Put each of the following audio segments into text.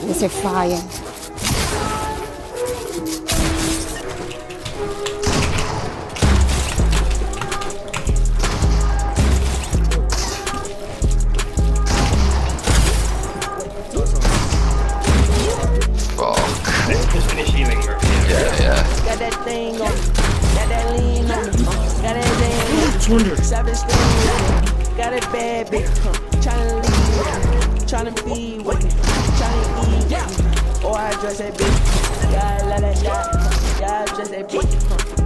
Mr. Fire. Yeah. Got that thing on me, got that lean on me, got that thing on me. Savage thing, got it bad bitch, tryna leave with me, tryna be with me, tryna eat with me. Or I dress that bitch, yeah, I love that shot, yeah, I dress that bitch,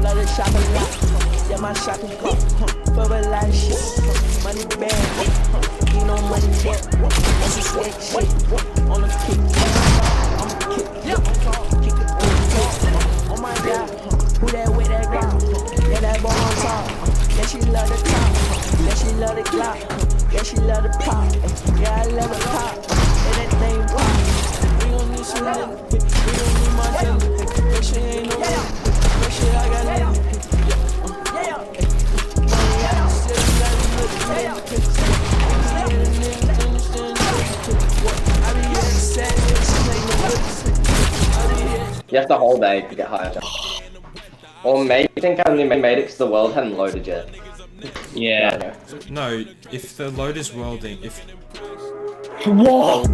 love the shopping lot, yeah, my shopping cart, for a lot of shit, money bad, you know money dead, on some slick shit, on a kick, I'm a kick, kick it on the top. Oh my God, who that with that Glock? Yeah, that ball on top. Yeah, she love the top. Yeah, she love the Glock. Yeah, she love the pop. Yeah, I love the pop. Yeah, that thing pop. We gon' need some nigga. We gon' need my nigga. That shit ain't no nigga. That shit I got nigga. You have the whole day to get higher. Or maybe you think I only made it because the world hadn't loaded yet. Yeah. No, if the load is welding, if... Whoa!